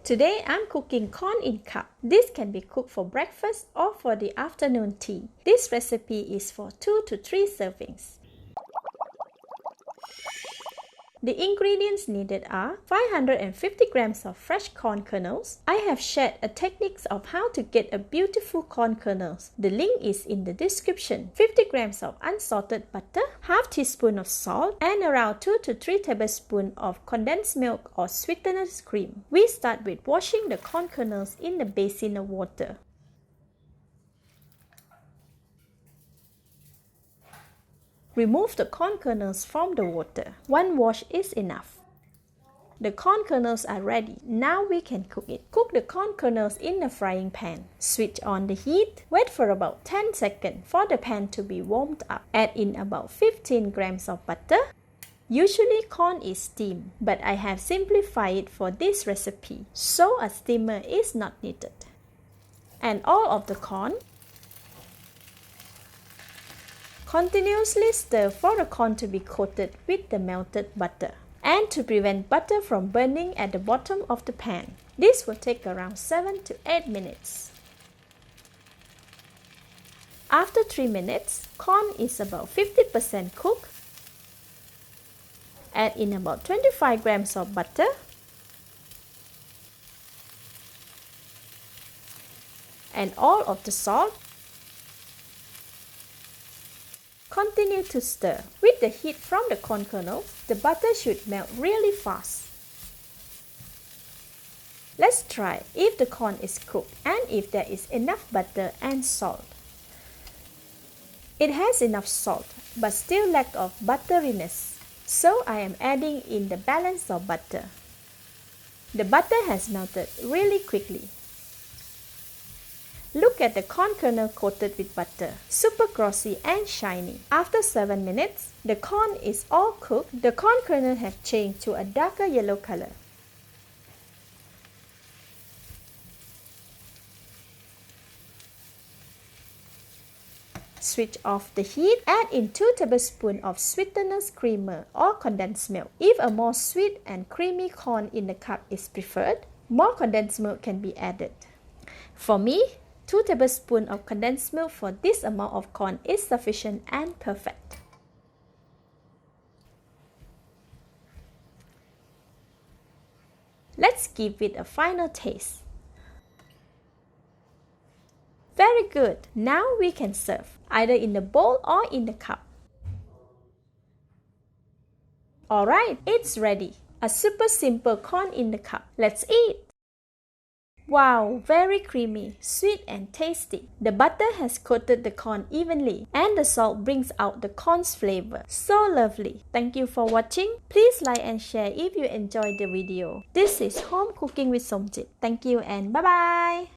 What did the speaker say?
Today I'm cooking corn in cup. This can be cooked for breakfast or for the afternoon tea. This recipe is for 2 to 3 servings. The ingredients needed are 550 grams of fresh corn kernels. I have shared a technique of how to get a beautiful corn kernels. The link is in the description. 50 grams of unsalted butter, half teaspoon of salt, and around 2 to 3 tablespoons of condensed milk or sweetener's cream. We start with washing the corn kernels in a basin of water. Remove the corn kernels from the water. One wash is enough. The corn kernels are ready. Now we can cook it. Cook the corn kernels in a frying pan. Switch on the heat. Wait for about 10 seconds for the pan to be warmed up. Add in about 15 grams of butter. Usually corn is steamed, but I have simplified it for this recipe, so a steamer is not needed. And all of the corn. Continuously stir for the corn to be coated with the melted butter and to prevent butter from burning at the bottom of the pan. This will take around 7 to 8 minutes. After 3 minutes, corn is about 50% cooked. Add in about 25 grams of butter and all of the salt. Continue to stir. With the heat from the corn kernels, the butter should melt really fast. Let's try if the corn is cooked and if there is enough butter and salt. It has enough salt but still lack of butteriness, so I am adding in the balance of butter. The butter has melted really quickly. Look at the corn kernel coated with butter, super glossy and shiny. After 7 minutes, the corn is all cooked. The corn kernel have changed to a darker yellow color. Switch off the heat. Add in 2 tablespoons of sweetener's creamer or condensed milk. If a more sweet and creamy corn in the cup is preferred, more condensed milk can be added. For me, 2 tablespoons of condensed milk for this amount of corn is sufficient and perfect. Let's give it a final taste. Very good. Now we can serve, either in the bowl or in the cup. Alright, it's ready. A super simple corn in the cup. Let's eat! Wow, very creamy, sweet and tasty. The butter has coated the corn evenly and the salt brings out the corn's flavor. So lovely. Thank you for watching. Please like and share if you enjoyed the video. This is Home Cooking with Somjit. Thank you and bye-bye.